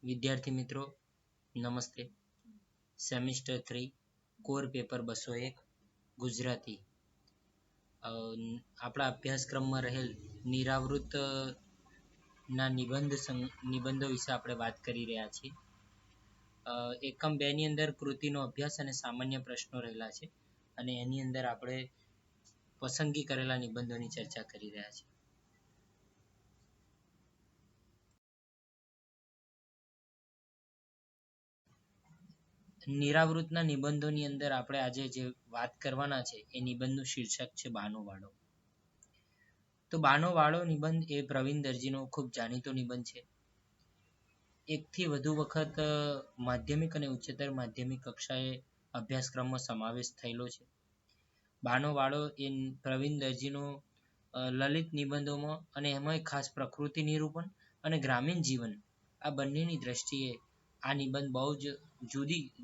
વિદ્યાર્થી મિત્રો નમસ્તે. સેમિસ્ટર 3 કોર પેપર 201 ગુજરાતી આપણા અભ્યાસક્રમમાં રહેલ નિરાવૃત ના નિબંધો વિશે આપણે વાત કરી રહ્યા છીએ. એકમ 2 ની અંદર કૃતિનો અભ્યાસ અને સામાન્ય પ્રશ્નો રહેલા છે અને એની અંદર આપણે પસંદગી કરેલા નિબંધોની ચર્ચા કરી રહ્યા છીએ. નિરાવૃતના નિબંધોની અંદર આપણે આજે જે વાત કરવાના છે એ નિબંધનું શીર્ષક છે બાનો વાળો. તો બાનો વાળો નિબંધ એ પ્રવીણ દરજીનો ખૂબ જાણીતો નિબંધ છે. એકથી વધુ વખત માધ્યમિક અને ઉચ્ચતર માધ્યમિક કક્ષાએ અભ્યાસક્રમમાં સમાવેશ થયેલો છે. બાનો વાળો એ પ્રવીણ દરજીનો લલિત નિબંધોમાં અને એમાંય ખાસ પ્રકૃતિ નિરૂપણ અને ગ્રામીણ જીવન આ બંનેની દ્રષ્ટિએ આ નિબંધ બહુ જ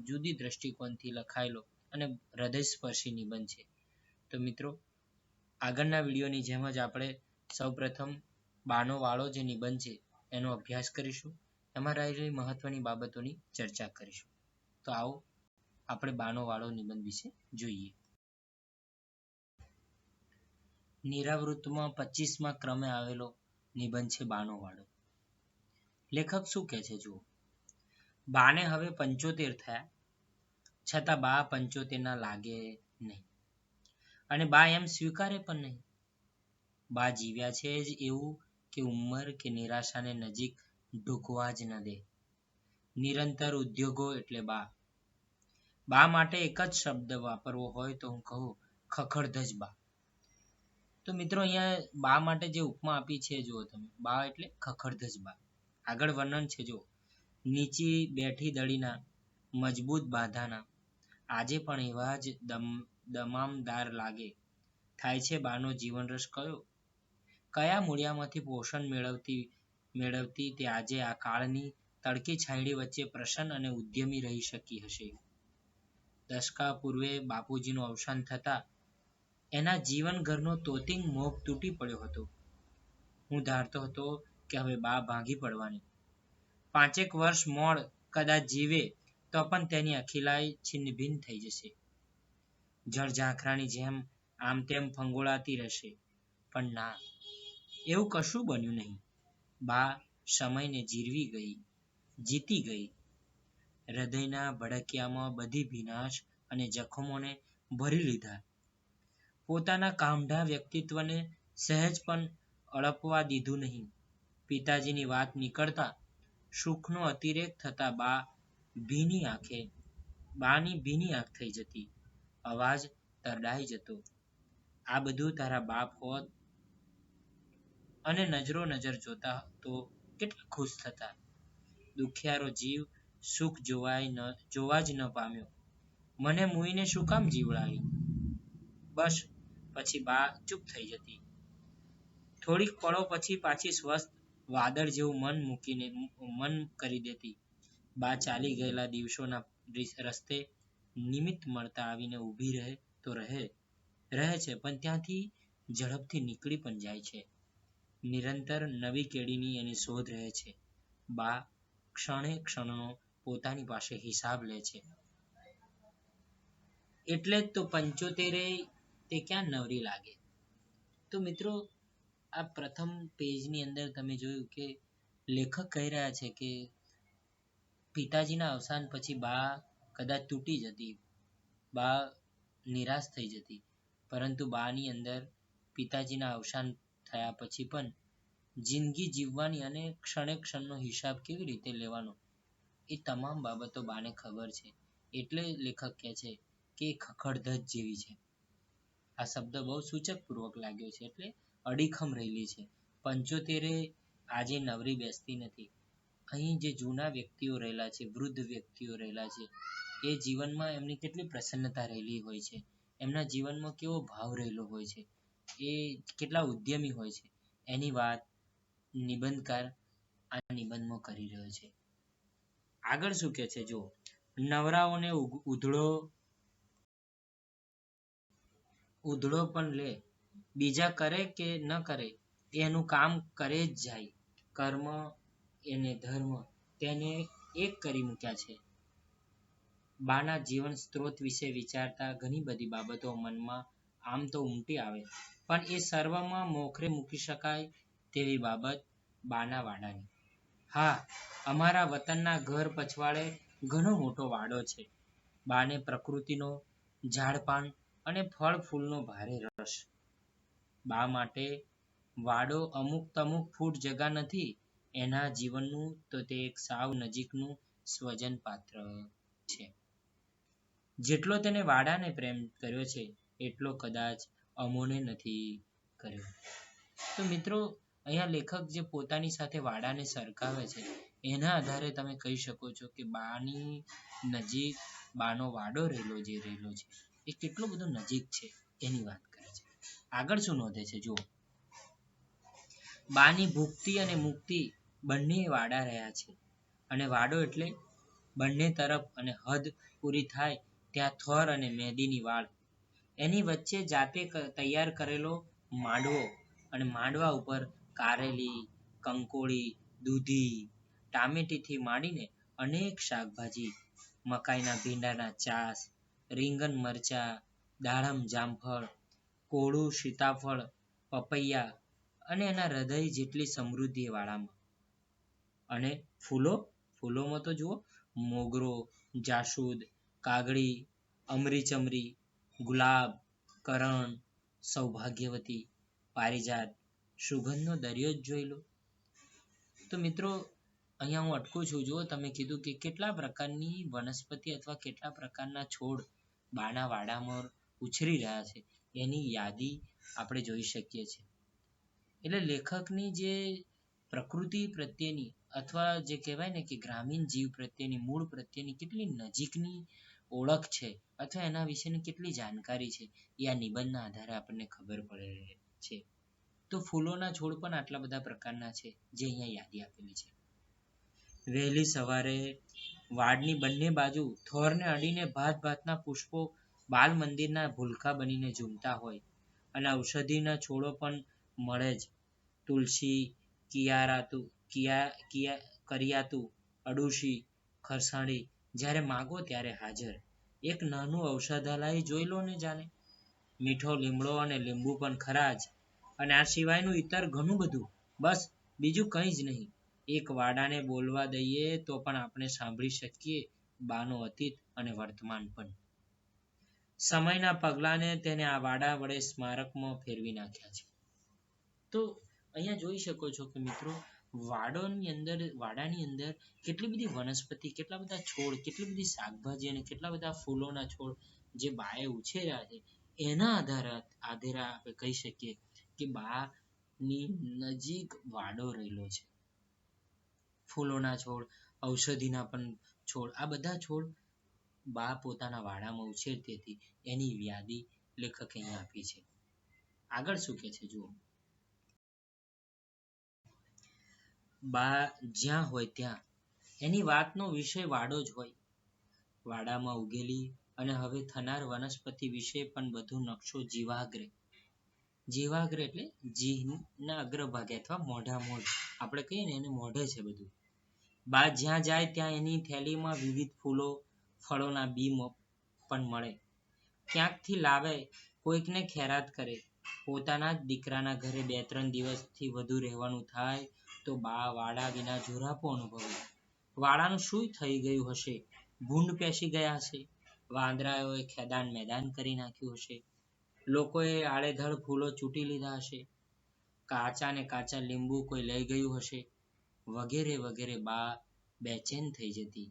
જુદી દ્રષ્ટિકોણથી લખાયેલો અને હૃદયસ્પર્શી નિબંધ છે. તો મિત્રો આગળના વિડીયોની જેમ જ આપણે સૌપ્રથમ બાનો વાળો જે નિબંધ છે એનો અભ્યાસ કરીશું, એમાં રહેલી મહત્વની બાબતોની ચર્ચા કરીશું. તો આવો આપણે બાનો વાળો નિબંધ વિશે જોઈએ. નિરાવૃતમાં 25મા ક્રમે આવેલો નિબંધ છે બાનો વાળો. લેખક શું કહે છે જુઓ. બાને હવે 75 થયા છતાં બા 75 ના લાગે નહીં અને બા એમ સ્વીકારે પણ નહીં. બા જીવ્યા છે જ એવું કે ઉંમર કે નિરાશાને નજીક ઢૂકવા જ ન દે. નિરંતર ઉદ્યોગો એટલે બા. બા માટે એક જ શબ્દ વાપરવો હોય તો હું કહું ખખડધજ બા. તો મિત્રો અહીંયા બા માટે જે ઉપમા આપી છે જુઓ તમે, બા એટલે ખખડધજ બા. આગળ વર્ણન છે જુઓ. નીચી બેઠી દડીના મજબૂત બાંધાના આજે પણ એવા જ દમામદાર લાગે. થાય છે બાનો જીવનરસ કયો? કયા મૂળિયામાંથી પોષણ મેળવતી તે આજે આ કાળની તડકી છાયડી વચ્ચે પ્રસન્ન અને ઉદ્યમી રહી શકી હશે. દશકા પૂર્વે બાપુજીનું અવસાન થતા એના જીવન ઘરનો તોતિંગ મોહ તૂટી પડ્યો હતો. હું ધારતો હતો કે હવે બા ભાંગી પડવાની. 5 વર્ષ મોડ કદાચ જીવે તો પણ તેની અખિલાઈ છિન્નભિન્ન થઈ જશે. જળઝાંખરાની જેમ આમ તેમ ફંગોળાતી રહેશે. પણ ના, એવું કશું બન્યું નહીં. બા સમયને જીતી ગઈ. હૃદયના ભડકિયામાં બધી ભીનાશ અને જખમોને ભરી લીધા. પોતાના કામઢા વ્યક્તિત્વને સહેજ પણ અળપવા દીધું નહીં. પિતાજીની વાત નીકળતા સુખનો અતિરેક થતા બાની ભીની આંખ થઈ જતી. અવાજ તરડાઈ જતો. આ બધું તારા બાપ હોત અને નજરો નજર જોતા તો કેટલા ખુશ થતા. દુખિયારો જીવ સુખ જોવા જ ન પામ્યો. મને મૂઈને શું કામ જીવડાવી? બસ પછી બા ચૂપ થઈ જતી. થોડીક પળો પછી પાછી સ્વસ્થ વાદળ જેવું મન કરી દેતી. બા ચાલી ગયેલા દિવસોના રસ્તે નિમિત્ત મળતા આવીને ઊભી રહે તો રહે છે પણ ત્યાંથી ઝડપથી નીકળી પણ જાય છે. નિરંતર નવી કેડીની એની શોધ રહે છે. બા ક્ષણે ક્ષણનો પોતાની પાસે હિસાબ લે છે. એટલે જ તો 75 તે ક્યાં નવરી લાગે. તો મિત્રો આ પ્રથમ પેજની અંદર તમે જોયું કે લેખક કહી રહ્યા છે કે પિતાજીના અવસાન પછી બા કદાચ તૂટી જતી, બા નિરાશ થઈ જતી, પરંતુ બાની અંદર પિતાજીના અવસાન થયા પછી પણ જિંદગી જીવવાની અને ક્ષણે ક્ષણનો હિસાબ કેવી રીતે લેવાનો એ તમામ બાબતો બાને ખબર છે. એટલે લેખક કહે છે કે ખખડધજ જેવી છે. આ શબ્દ બહુ સૂચક પૂર્વક લાગ્યો છે. એટલે અડીખમ રહેલી છે. 75 આજે નવરી બેસતી નથી. અહીં જે જૂના વ્યક્તિઓ રહેલા છે, વૃદ્ધ વ્યક્તિઓ રહેલા છે, એ જીવનમાં એમની કેટલી પ્રસન્નતા રહેલી હોય છે, એમના જીવનમાં કેવો ભાવ રહેલો હોય છે, એ કેટલા ઉદ્યમી હોય છે, એની વાત નિબંધકાર આ નિબંધમાં કરી રહ્યો છે. આગળ શું કહે છે જો. નવરાઓને ઉધડો પણ લે. બીજા કરે કે ન કરે એનું કામ કરે જ જાય. કર્મ એને ધર્મ તેને એક કરી મૂક્યા છે. બાના જીવન સ્ત્રોત વિશે વિચારતા ઘણી બધી બાબતો મનમાં આમ તો ઉમટી આવે, પણ એ સર્વમાં મોખરે મૂકી શકાય તેવી બાબત બાના વાડાની. હા, અમારા વતનના ઘર પછવાડે ઘણો મોટો વાડો છે. બાને પ્રકૃતિનો, ઝાડપાન અને ફળ ફૂલનો ભારે રસ. બા માટે વાડો અમુક ફૂટ જગા નથી. એના જીવનનું તો તે એક સાવ નજીકનું સ્વજન પાત્ર છે. જેટલો તેને વાડાને પ્રેમ કર્યો છે એટલો કદાચ અમોને નથી કર્યો. તો મિત્રો, અહીંયા લેખક જે પોતાની સાથે વાડાને સરખાવે છે એના આધારે તમે કહી શકો છો કે બાની નજીક બાનો વાડો રહેલો છે એ કેટલો બધો નજીક છે એની વાત કરે છે. આગળ શું નોંધે છે જુઓ. બાની ભુક્તિ અને મુક્તિ બંને વાડા રહ્યા છે, અને વાડો એટલે બંને તરફ અને હદ પૂરી થાય ત્યાં થર અને મેદીની વાડ. એની વચ્ચે જાતે તૈયાર કરેલો માંડવો, અને માંડવા ઉપર કારેલી, કંકોડી, દૂધી, ટામેટીથી માંડીને અનેક શાકભાજી, મકાઈના ભીંડાના ચાસ, રીંગણ મરચા, દાડમ જામફળ, કોળું સીતાફળ, પપૈયા અને એના હૃદય જેટલી સમૃદ્ધિ એ વાડામાં. અને ફૂલોમાં તો જુઓ, મોગરો, જાસૂદ, કાગડી, અમરીચમરી, ગુલાબ, કરણ, સૌભાગ્યવતી, પારિજાત, સુગંધનો દરિયો જ જોઈ લો. તો મિત્રો, અહીંયા હું અટકું છું. જુઓ, તમે કીધું કે કેટલા પ્રકારની વનસ્પતિ અથવા કેટલા પ્રકારના છોડ બાના વાડામાં ઉછરી રહ્યા છે એની યાદી આપણે જોઈ શકીએ છીએ. એટલે લેખકની જે પ્રકૃતિ પ્રત્યેની અથવા જે કહેવાય ને કે ગ્રામીણ જીવ પ્રત્યેની, મૂળ પ્રત્યેની કેટલી નજીકની ઓળખ છે અથવા એના વિશેની કેટલી જાણકારી છે એ આ નિબંધના આધારે આપણને ખબર પડે છે. તો ફૂલોના છોડ પણ આટલા બધા પ્રકારના છે જે અહીંયા યાદી આપેલી છે. વહેલી સવારે વાડની બંને બાજુ થોરને અડીને ભાતના પુષ્પો બાલ મંદિરના ભૂલકા બનીને ઝૂમતા હોય, અને ઔષધિના છોડો પણ મળે જ. તુલસી, કરિયાતું, અડુશી, ખરસાણી જ્યારે માગો ત્યારે હાજર. એક નાનું ઔષધાલય જોઈ લો ને જાણે. મીઠો લીમડો અને લીંબુ પણ ખરા જ, અને આ સિવાયનું ઇતર ઘણું બધું. બસ બીજું કંઈ જ નહીં. એક વાડાને બોલવા દઈએ તો પણ આપણે સાંભળી શકીએ બાનો અતીત અને વર્તમાન પણ. સમયના પગલાને તેને આ વાડા વડે સ્મારકમાં ફેરવી નાખ્યા છે. તો અહીંયા જોઈ શકો છો કે મિત્રો, વાડાની અંદર કેટલી બધી વનસ્પતિ, કેટલા બધા છોડ, કેટલી બધી શાકભાજી અને કેટલા બધા ફૂલોના છોડ જે બાએ ઉછેર્યા છે એના આધારે આપણે કહી શકીએ કે બાની નજીક વાડો રહેલો છે. ફૂલોના છોડ, ઔષધિના પણ છોડ, આ બધા છોડ બા પોતાના વાડામાં ઉછેરતી હતી એની યાદી લેખકે અહીંયા આપી છે. આગળ શું કહે છે જુઓ. બા જ્યાં હોય ત્યાં એની વાતનો વિષય વાડો જ હોય. વાડામાં ઉગેલી અને હવે થનાર વનસ્પતિ વિશે પણ બધો નકશો જીવાગ્રે એટલે જીભના અગ્રભાગે અથવા મોઢ આપણે કહીએ ને એને મોઢે છે બધું. બા જ્યાં જાય ત્યાં એની થેલીમાં વિવિધ ફૂલો, ફળોના બી પણ મળે. ક્યાંકથી લાવે, કોઈકને ખૈરાત કરે. પોતાના જ દીકરાના ઘરે 2-3 દિવસથી વધુ રહેવાનું થાય તો બા વાડા વિના જોરાપો અનુભવે. વાડાનું શું થઈ ગયું હશે? ભૂંડ પેસી ગયા હશે? વાંદરાઓએ ખેદાન મેદાન કરી નાખ્યું હશે? લોકોએ આડેધડ ફૂલો ચૂંટી લીધા હશે? કાચા લીંબુ કોઈ લઈ ગયું હશે? વગેરે બા બેચેન થઈ જતી,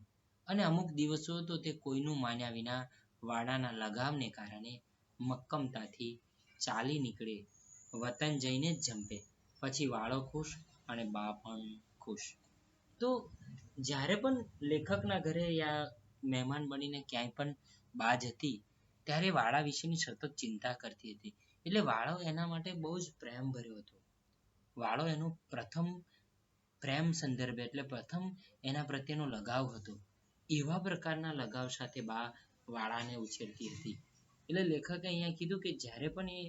અને અમુક દિવસો તો તે કોઈનું માન્યા વિના વાડાના લગાવને કારણે મક્કમતાથી ચાલી નીકળે. વતન જઈને જ જંપે. પછી વાળો ખુશ અને બા પણ ખુશ. તો જ્યારે પણ લેખકના ઘરે યા મહેમાન બનીને ક્યાંય પણ બા જતી ત્યારે વાડા વિશેની સતત ચિંતા કરતી હતી. એટલે વાળો એના માટે બહુ જ પ્રેમ ભર્યો હતો. વાળો એનો પ્રથમ પ્રેમ સંદર્ભ એટલે પ્રથમ એના પ્રત્યેનો લગાવ હતો. એવા પ્રકારના લગાવ સાથે બા વાડાને ઉછેરતી હતી. એટલે લેખકે અહીંયા કીધું કે જ્યારે પણ એ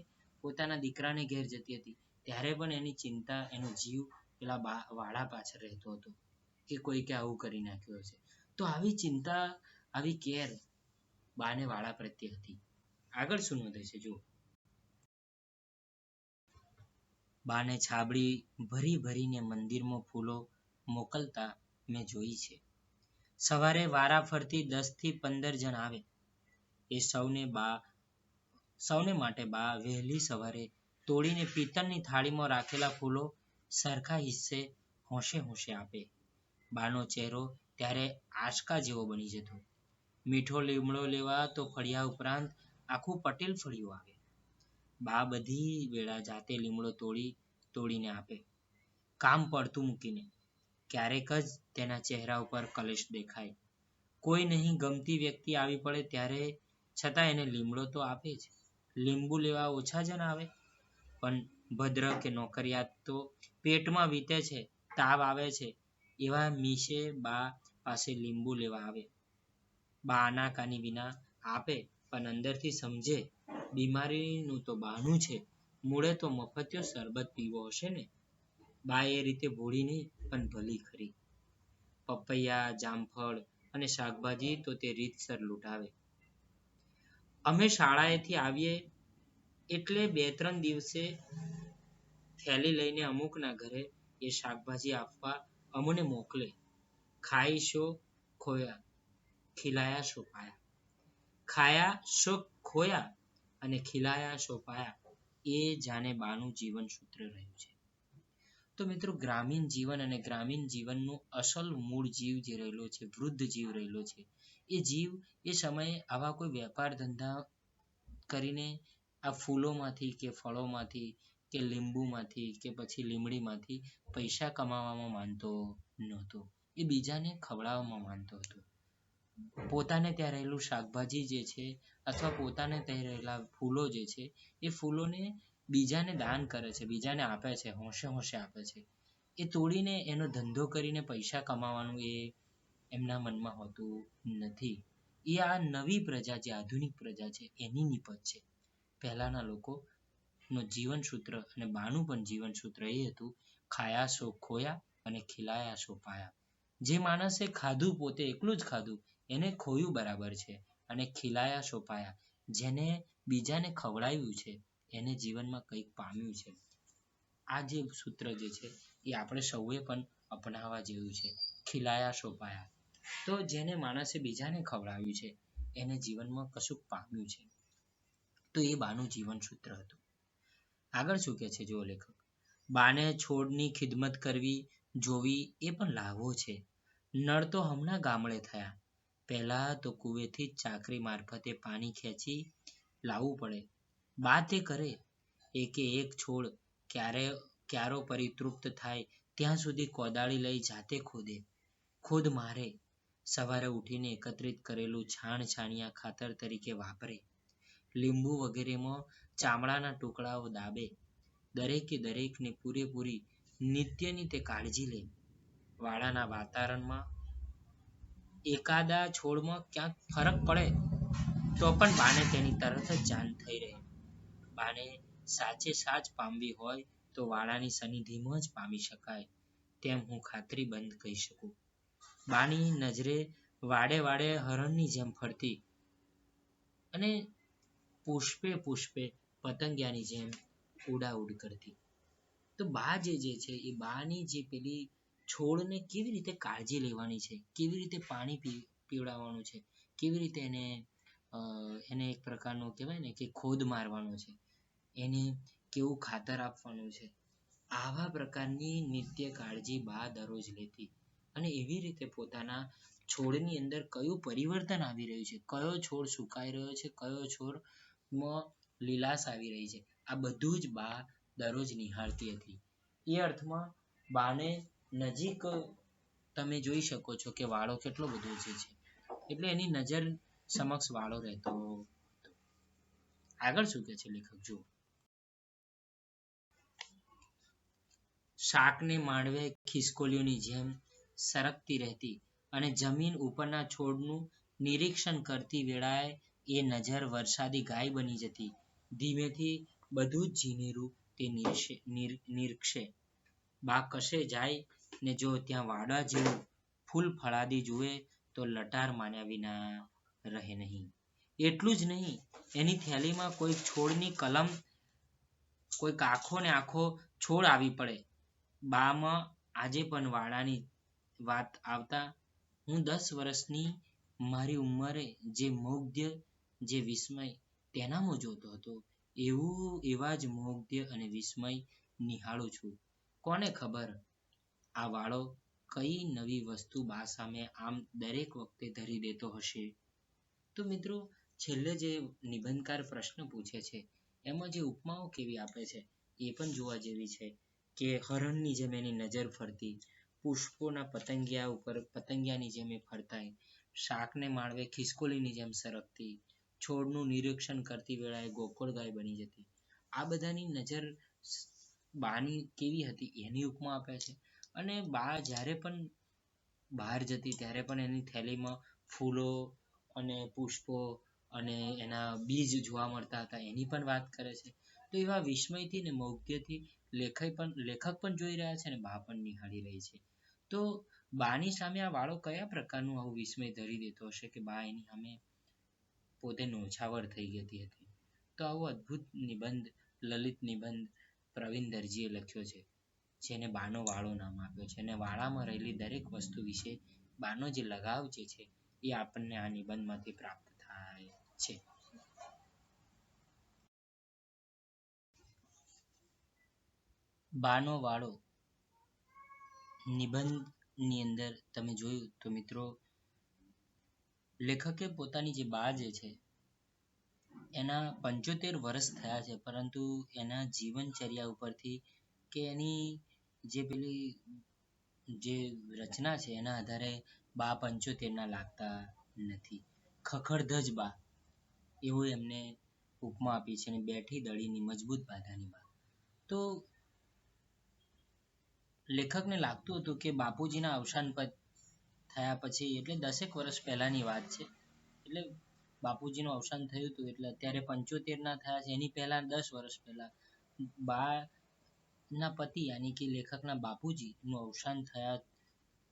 પોતાના દીકરાને ઘેર જતી હતી ત્યારે પણ એની ચિંતા, એનો જીવ પેલા વાડા પાછળ રહેતો હતો. કે કોઈકે આવું કરી નાખ્યું હશે. તો આવી ચિંતા, આવી કેર બાને વાળા પ્રત્યે હતી. આગળ શું નોંધે છે જુઓ. બાને છાબડી ભરી ભરીને મંદિરમાં ફૂલો મોકલતા મેં જોઈ છે. સવારે વારા ફરતી 10 થી 15 જણ આવે. એ સૌને માટે બા વહેલી સવારે તોડીને પિત્તળની થાળીમાં રાખેલા ફૂલો સરખા હિસ્સે હોંશે હોંશે આપે. બાનો ચહેરો ત્યારે આંચકા જેવો બની જતો. મીઠો લીમડો લેવા તો ફળિયા ઉપરાંત આખું પટેલ ફળિયું આવે. બા બધી વેળા જાતે લીમડો તોડીને આપે, કામ પડતું મૂકીને. ક્યારેક જ તેના ચહેરા ઉપર કલેશ દેખાય. કોઈ નહીં ગમતી વ્યક્તિ આવી પડે ત્યારે છતાં એને લીમડો તો આપે જ. લીંબુ લેવા ઓછા જણ આવે, પણ ભદ્ર કે નોકરિયાત તો પેટમાં વીતે છે, તાવ આવે છે એવા મીશે બા પાસે લીંબુ લેવા આવે. બા આનાકાની વિના આપે, પણ અંદરથી સમજે બીમારીનું તો બહાનું છે, મૂળે તો મફતિયો શરબત પીવો હશે ને. બા એ રીતે ભોળી નહીં, પણ ભલી ખરી. પપૈયા, જામફળ અને શાકભાજી તો તે રીતસર લૂંટાવે. અમે શાળાએથી આવીએ એટલે 2-3 દિવસે થેલી લઈને અમુકના ઘરે એ શાકભાજી આપવા અમને મોકલે. ખાઈ શો ખોયા, ખીલાયા શો પાયા. ખાયા શો ખોયા અને ખીલાયા શો પાયા, એ જાણે બાનું જીવન સૂત્ર રહ્યું છે. તો મિત્રો, ગ્રામીણ જીવન અને ગ્રામીણ જીવનનું અસલ મૂળ જીવ જે રહેલો છે, વૃદ્ધ જીવ રહેલો છે, એ જીવ એ સમયે આવા કોઈ વેપાર ધંધા કરીને આ ફૂલોમાંથી કે ફળોમાંથી કે લીંબુમાંથી કે પછી લીમડીમાંથી પૈસા કમાવામાં માનતો નહોતો. એ બીજાને ખવડાવવામાં માનતો હતો. પોતાને ત્યાં રહેલું શાકભાજી જે છે અથવા પોતાને ત્યાં રહેલા ફૂલો જે છે, એ ફૂલોને બીજાને દાન કરે છે, બીજાને આપે છે, હોંશે હોંશે આપે છે. એ તોડીને એનો ધંધો કરીને પૈસા કમાવાનું એ એમના મનમાં હોતું નથી. એ આ નવી પ્રજા, જે આધુનિક પ્રજા છે, એની નિપજ છે. પહેલાના લોકોનું જીવન સૂત્ર અને બાનું પણ જીવન સૂત્ર એ હતું, ખાયા સો ખોયા અને ખીલાયા સો પાયા. જે માણસે ખાધું, પોતે એકલું જ ખાધું, એને ખોયું બરાબર છે. અને ખીલાયા સો પાયા, જેને બીજાને ખવડાવ્યું છે એને જીવનમાં કંઈક પામ્યું છે. આ જે સૂત્ર જે છે એ આપણે સૌએ પણ અપનાવવા જેવું છે. ખીલાયા સો પાયા, તો જેને માણસે બીજાને ખવડાવ્યું છે એને જીવનમાં કશુંક પામ્યું છે. તો એ બાનું જીવન સૂત્ર હતું. આગળ શું કહે છે જુઓ લેખક. બાને છોડની ખિદમત કરવી, જોવી એ પણ લાહવો છે. નળ તો હમણાં ગામડે થયા, પહેલા તો કુવેથી જ ચાકરી મારફતે પાણી ખેંચી લાવવું પડે. બા તે કરે. એકે એક છોડ ક્યારો પરિતૃપ્ત થાય ત્યાં સુધી કોદાળી લઈ જાતે ખોદે, ખોદ મારે. સવારે ઉઠીને એકત્રિત કરેલું છાણિયા ખાતર તરીકે વાપરે. લીંબુ વગેરેમાં ચામડાના ટુકડાઓ દાબે. દરેકે દરેકની પૂરેપૂરી નિત્યની તે કાળજી લે. વાડાના વાતાવરણમાં એકાદા છોડમાં ક્યાંક ફરક પડે તો પણ બાને તેની તરત જ જાણ થઈ રહે. બાને સાચે સાચ પામવી હોય તો વાડાની સનિધિમાં જ પામી શકાય, તેમ હું ખાતરીબંધ કહી શકું. બાની નજરે વાડે વાડે હરણની જેમ ફરતી અને પુષ્પે પુષ્પે પતંગિયાની જેમ ઉડાઉડ કરતી. તો બા જે છે એ બાની જે પેલી છોડને કેવી રીતે કાળજી લેવાની છે, કેવી રીતે પાણી પીવડાવવાનું છે, કેવી રીતે એને એક પ્રકારનું કહેવાય ને કે ખોદ મારવાનું છે, એને કેવું ખાતર આપવાનું છે, આવા પ્રકારની નિત્ય કાળજી બા દરરોજ લેતી. અને એવી રીતે પોતાના છોડની અંદર કયું પરિવર્તન આવી રહ્યું છે, કયો છોડ સુકાઈ રહ્યો છે, કયો છોડમાં લીલાશ આવી રહી છે, આ બધું જ બા દરરોજ નિહાળતી હતી. એ અર્થમાં બાને નજીક તમે જોઈ શકો છો કે વાળો કેટલો બધો છે, એટલે એની નજર સમક્ષ વાળો રહેતો હતો. આગળ શું કહે છે લેખક જુઓ. શાકને માંડવે ખિસકોલીઓની જેમ સરકતી રહેતી અને જમીન ઉપરના છોડનું નિરીક્ષણ કરતી વેળાએ એ નજર વરસાદી ગાય બની જતી. ધીમેથી બધું જ ઝીનેરું તે નિરખશે. બા કશે જાય ને જો ત્યાં વાડા જેવું ફૂલ ફળાદી જુએ તો લટાર માન્યા વિના રહે નહીં. એટલું જ નહીં, એની થેલીમાં કોઈ છોડની કલમ, કોઈ આખો ને આખો છોડ આવી પડે. બામાં આજે પણ વાળાની વાત આવતા હું 10 વર્ષની મારી ઉંમરે જે મુગ્ધ, જે વિસ્મય તેનામાં જોતો હતો, એવા જ મુગ્ધ અને વિસ્મય નિહાળું છું. કોને ખબર આ વાળો કઈ નવી વસ્તુ બા સામે આમ દરેક વખતે ધરી દેતો હશે. તો મિત્રો, છેલ્લે જે નિબંધકાર પ્રશ્ન પૂછે છે એમાં જે ઉપમાઓ કેવી આપે છે એ પણ જોવા જેવી છે કે હરણની જેમ એની નજર ફરતી, પુષ્પોના પતંગિયા ઉપર પતંગિયાની જેમ એ ફરતાય, શાકને માળવે ખિસકોલીની જેમ સરકતી, છોડનું નિરીક્ષણ કરતી વેળાએ ગોકળ ગાય બની જતી. આ બધાની નજર બાની કેવી હતી એની ઉપમા આપે છે. અને બા જ્યારે પણ બહાર જતી ત્યારે પણ એની થેલીમાં ફૂલો અને પુષ્પો અને એના બીજ જોવા મળતા હતા એની પણ વાત કરે છે. તો એવા વિસ્મયથી ને મૌગ્ધ્યથી લેખક પણ જોઈ રહ્યા છે અને બા પણ નિહાળી રહી છે. તો બાની સામે આ વાળો કયા પ્રકારનું આવું વિસ્મય ધરી દેતો હશે કે બા એની સામે પોતે નોછાવર થઈ જતી હતી. તો આવો અદ્ભુત નિબંધ, લલિત નિબંધ પ્રવીણ દરજીએ લખ્યો છે, જેને બાનો વાળો નામ આપ્યો છે. અને વાળામાં રહેલી દરેક વસ્તુ વિશે બાનો જે લગાવ જે છે એ આપણને આ નિબંધમાંથી પ્રાપ્ત થાય છે. બાનો વાળો નિબંધની અંદર તમે જોયું તો મિત્રો, લેખકે પોતાની જે બા જે છે એના 75 વર્ષ થયા છે, પરંતુ એના જીવનચર્યા ઉપરથી કે એની જે પેલી જે રચના છે એના આધારે બા 75 ના લાગતા નથી. ખખડધજ બા એવું એમને ઉપમા આપી છે. અને બેઠી દળીની મજબૂત બાધાની બા. તો લેખકને લાગતું હતું કે બાપુજીના અવસાન થયા પછી, એટલે 10 વર્ષ પહેલાની વાત છે, એટલે બાપુજીનું અવસાન થયું હતું એટલે અત્યારે 75 ના થયા છે, એની પહેલા 10 વર્ષ પહેલા બા ના પતિ યાની કે લેખકના બાપુજી નું અવસાન થયા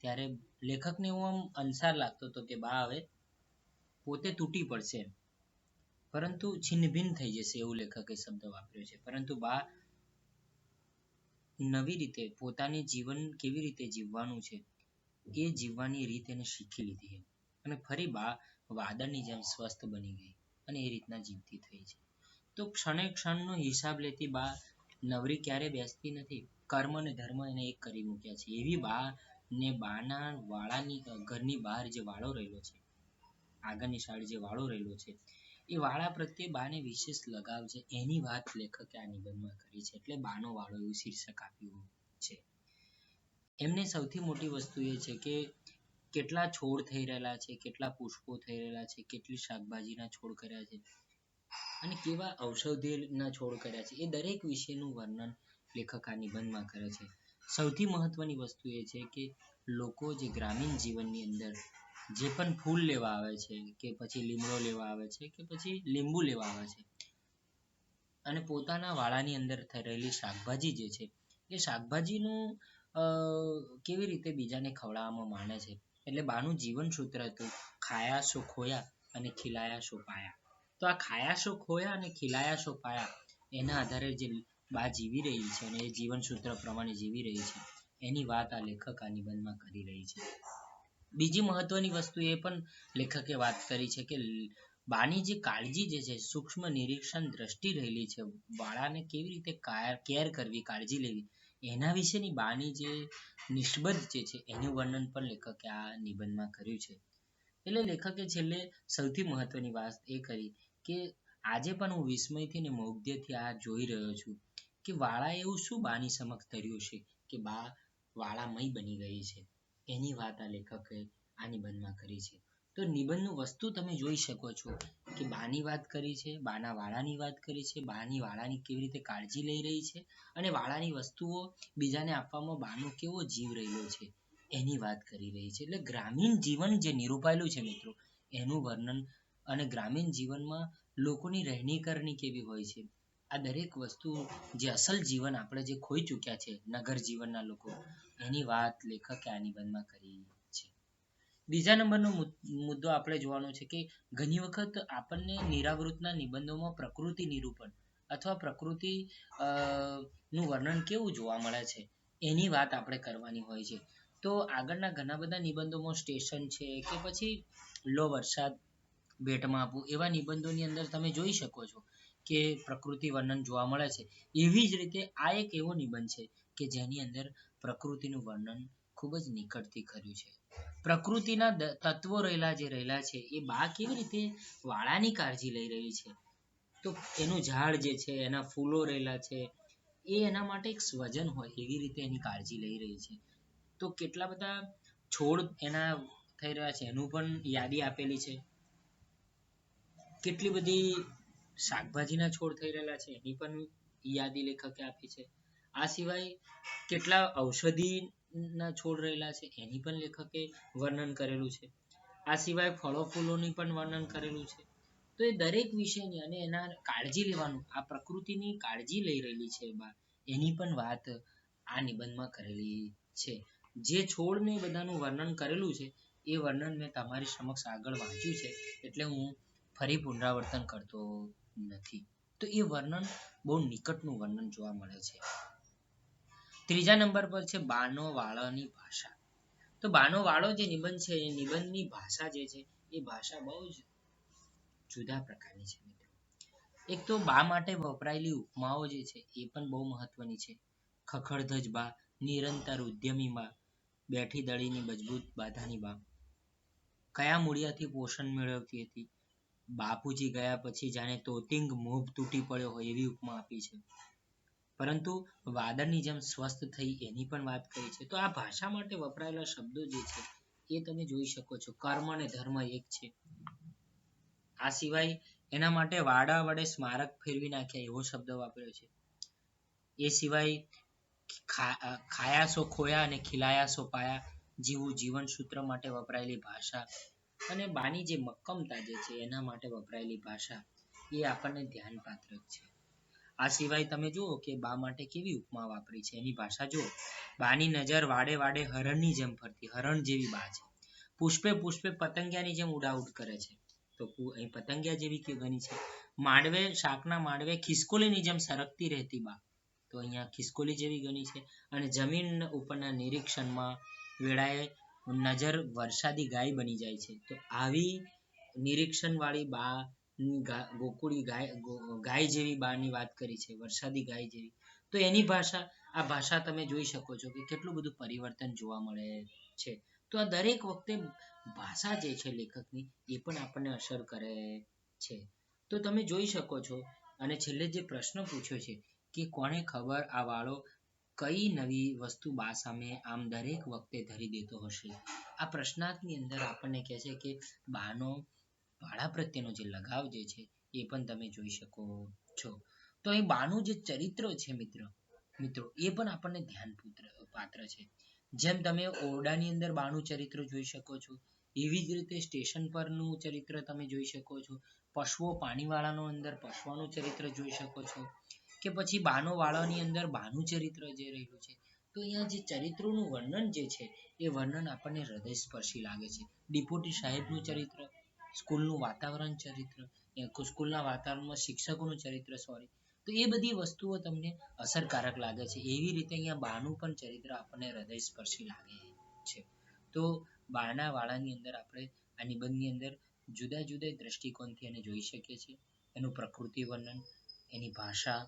ત્યારે લેખકને એવો આમ અંસાર લાગતો હતો કે બા હવે પોતે તૂટી પડશે, પરંતુ છિન્નભિન્ન થઈ જશે એવું લેખકે શબ્દ વાપર્યો છે. પરંતુ બા નવી રીતે પોતાની જીવન કેવી રીતે જીવવાનું છે એ જીવવાની રીત એને શીખી લીધી અને ફરી બા વાદળની જેમ સ્વસ્થ બની ગઈ અને એ રીતના જીવતી થઈ છે. તો ક્ષણે ક્ષણનો હિસાબ લેતી બા નવરી ક્યારે બેસતી નથી. કર્મ અને ધર્મ એને એક કરી મૂક્યા છે. એવી બા ને બાના વાળાની ઘરની બહાર જે વાળો રહેલો છે, આગળની સાઈડ જે વાળો રહેલો છે, એ વાળા પ્રત્યે બાને વિશેષ લગાવ છે. એની વાત લેખકે આ નિબંધમાં કરી છે, એટલે બાનો વાળો એવું શીર્ષક આપ્યું છે. એમને સૌથી મોટી વસ્તુ એ છે કે કેટલા છોડ થઈ રહેલા છે, કેટલા પુષ્પો થઈ રહેલા છે, કેટલી શાકભાજીના છોડ કર્યા છે અને કેવા ઔષધિના છોડ કર્યા છે, એ દરેક વિશેનું વર્ણન લેખક આ નિબંધમાં કરે છે. સૌથી મહત્વની વસ્તુ એ છે કે લોકો જે ગ્રામીણ જીવનની અંદર જે પણ ફૂલ લેવા આવે છે કે પછી લીમડો લેવા આવે છે કે પછી લીંબુ લેવા આવે છે અને પોતાના વાળાની અંદર રહેલી શાકભાજી જે છે એ શાકભાજીનું કેવી રીતે બીજાને ખવડાવવામાં માને છે. એટલે બાનું જીવન સૂત્ર હતું, ખાયા સો ખોયા અને ખિલાયા સો પાયા. તો આ ખાયા સો ખોયા અને ખિલાયા સો પાયા એના આધારે જે બા જીવી રહી છે અને એ જીવન સૂત્ર પ્રમાણે જીવી રહી છે એની વાત આ લેખક આ નિબંધમાં કરી રહી છે. બીજી મહત્વની વસ્તુ એ પણ લેખકે વાત કરી છે કે બાની જે કાળજી જે છે, સૂક્ષ્મ નિરીક્ષણ દ્રષ્ટિ રહેલી છે, વાળાને કેવી રીતે કેર કરવી, કાળજી લેવી, એના વિશેની બાની જે નિસ્બત જે છે એનું વર્ણન પણ લેખકે આ નિબંધમાં કર્યું છે. એટલે લેખકે છેલ્લે સૌથી મહત્વની વાત એ કરી કે આજે પણ હું વિસ્મયથી ને મૌગ્ધ્યથી આ જોઈ રહ્યો છું કે વાળા એવું શું બાની સમક્ષ ધર્યું છે કે બા વાળામય બની ગઈ છે. એની વાત આ લેખકે આ નિબંધમાં કરી છે. તો નિબંધનું વસ્તુ તમે જોઈ શકો છો કે બાની વાત કરી છે, બાના વાળાની વાત કરી છે, બાની વાળાની કેવી રીતે કાળજી લઈ રહી છે અને વાળાની વસ્તુઓ બીજાને આપવામાં બાનો કેવો જીવ રહેલો છે એની વાત કરી રહી છે. એટલે ગ્રામીણ જીવન જે નિરૂપાયેલું છે મિત્રો, એનું વર્ણન અને ગ્રામીણ જીવનમાં લોકોની રહેણી કરણી કેવી હોય છે, આ દરેક વસ્તુ જે અસલ જીવન આપણે જે ખોઈ ચૂક્યા છે નગર જીવનના લોકો, એની વાત લેખકે આ નિબંધમાં કરી છે. બીજા નંબરનો મુદ્દો આપણે જોવાનો છે કે ઘણી વખત આપણને નિરાવૃતના નિબંધોમાં પ્રકૃતિ નિરૂપણ અથવા પ્રકૃતિ નું વર્ણન કેવું જોવા મળે છે એની વાત આપણે કરવાની હોય છે. તો આગળના ઘણા બધા નિબંધોમાં સ્ટેશન છે કે પછી લો વરસાદ ભેટમાં આપવું એવા નિબંધોની અંદર તમે જોઈ શકો છો કે પ્રકૃતિ વર્ણન જોવા મળે છે. એવી જ રીતે આ એક એવો નિબંધ છે કે જેની અંદર પ્રકૃતિનું વર્ણન ખૂબ જ નિકટથી કર્યું છે. પ્રકૃતિના તત્વો રહેલા છે એ બા કેવી રીતે વાળાની કાળજી લઈ રહી છે. તો એનું ઝાડ જે છે એના ફૂલો રહેલા છે એ એના માટે એક સ્વજન હોય એવી રીતે એની કાળજી લઈ રહી છે. તો કેટલા બધા છોડ એના થઈ રહ્યા છે એનું પણ યાદી આપેલી છે. કેટલી બધી શાકભાજીના છોડ થઈ રહેલા છે એની પણ યાદી લેખકે આપી છે. આ સિવાય કેટલા ઔષધિના છોડ રહેલા છે એની પણ લેખકે વર્ણન કરેલું છે. આ સિવાય ફળો ફૂલોની પણ વર્ણન કરેલું છે. તો એ દરેક વિષયની અને એના કાળજી લેવાનું આ પ્રકૃતિની કાળજી લઈ રહેલી છે બા એની પણ વાત આ નિબંધમાં કરેલી છે. જે છોડ ને બધાનું વર્ણન કરેલું છે એ વર્ણન મેં તમારી સમક્ષ આગળ વાંચ્યું છે એટલે હું ફરી પુનરાવર્તન કરતો નથી. તો એ વર્ણન બહુ નિકટનું વર્ણન જોવા મળે છે. ત્રીજા નંબર પર છે બાનો વાળાની ભાષા. તો બાનો વાળો જે નિબંધ છે એ નિબંધની ભાષા જે છે એ ભાષા બહુ જ જુદા પ્રકારની છે મિત્રો. એક તો બા માટે વપરાયેલી ઉપમાઓ જે છે એ પણ બહુ મહત્વની છે. ખખડધજ બા, નિરંતર ઉદ્યમી બા, બેઠી દળીની મજબૂત બાધાની બા, કયા મૂળિયાથી પોષણ મેળવતી હતી, બાપુજી ગયા પછી જાણે તોતિંગ મોભ તૂટી પડ્યો હોય એવી ઉપમા આપી છે. પરંતુ વાદળની જેમ સ્વસ્થ થઈ એની પણ વાત કરી છે. તો આ ભાષા માટે વપરાયેલા શબ્દો જે છે એ તમે જોઈ શકો છો. કર્મ અને ધર્મ એક છે. આ સિવાય એના માટે વાડા વડે સ્મારક ફેરવી નાખ્યા એવો શબ્દ વાપર્યો છે. એ સિવાય ખાયા સો ખોયા અને ખીલાયા સો પાયા જેવું જીવન સૂત્ર માટે વપરાયેલી ભાષા અને બાની જે મક્કમતા જે છે એના માટે વપરાયેલી ભાષા એ આપણને ધ્યાનપાત્ર છે. આ સિવાય તમે જુઓ કે બા માટે કેવી ઉપમા વાપરી છે એની ભાષા જુઓ. બાની નજર વાડે વાડે હરણની જેમ ફરતી, હરણ જેવી બા છે. પુષ્પે પુષ્પે પતંગિયાની જેમ ઉડાઉડ કરે છે. તો અહીં પતંગિયા જેવી કે ગણી છે. માંડવે શાકના માંડવે ખિસકોલીની જેમ સરકતી રહેતી બા, તો અહીંયા ખિસકોલી જેવી ગણી છે. અને જમીન ઉપરના નિરીક્ષણમાં વેળાએ નજર વરસાદી ગાય બની જાય છે. તો આવી નિરીક્ષણ વાળી બા ગોકુળી ગાય જેવી બાની વાત કરી છે, વરસાદી ગાય જેવી. તો એની ભાષા, આ ભાષા તમે જોઈ શકો છો કે કેટલું બધું પરિવર્તન જોવા મળે છે. તો આ દરેક વખતે ભાષા જે છે લેખકની એ પણ આપણને અસર કરે છે. તો તમે જોઈ શકો છો. અને છેલ્લે જે પ્રશ્ન પૂછ્યો છે કે કોને ખબર આ વાળો કઈ નવી વસ્તુ બા સામે આમ દરેક વખતે ધરી દેતો હશે. આ પ્રશ્નાર્થની અંદર આપણને કહે છે કે બાનો વાળા પ્રત્યેનો જે લગાવ જે છે એ પણ તમે જોઈ શકો છો. તો એ બાનું જે ચરિત્ર છે મિત્રો એ પણ આપણને ધ્યાન પાત્ર છે. જેમ તમે ઓરડાની અંદર બાનું ચરિત્ર જોઈ શકો છો એવી જ રીતે સ્ટેશન પરનું ચરિત્ર તમે જોઈ શકો છો. પશુઓ પાણીવાળાનો અંદર પશુઓનું ચરિત્ર જોઈ શકો છો કે પછી બાનો વાળાની અંદર બાનું ચરિત્ર જે રહેલું છે. તો અહીંયા જે ચરિત્રોનું વર્ણન જે છે એ વર્ણન આપણને હૃદયસ્પર્શી લાગે છે. ડીપોટી સાહેબનું ચરિત્ર, સ્કૂલનું વાતાવરણ ચરિત્ર, સ્કૂલના વાતાવરણમાં શિક્ષકોનું ચરિત્ર તો એ બધી વસ્તુઓ તમને અસરકારક લાગે છે. એવી રીતે અહીંયા બાનું પણ ચરિત્ર આપણને હૃદયસ્પર્શી લાગે છે. તો બાના વાળાની અંદર આપણે આ નિબંધની અંદર જુદા જુદા દ્રષ્ટિકોણથી એને જોઈ શકીએ છીએ. એનું પ્રકૃતિ વર્ણન, એની ભાષા,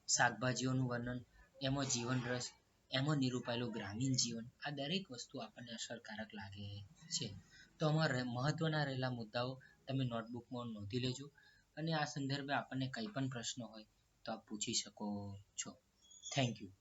શાકભાજીઓનું વર્ણન, એમાં જીવન રસ, એમાં નિરૂપાયેલું ગ્રામીણ જીવન, આ દરેક વસ્તુ આપણને અસરકારક લાગે છે. તો આમાં મહત્વના રહેલા મુદ્દાઓ તમે નોટબુકમાં નોંધી લેજો. અને આ સંદર્ભે આપણને કંઈ પણ પ્રશ્ન હોય તો આપ પૂછી શકો છો. Thank you.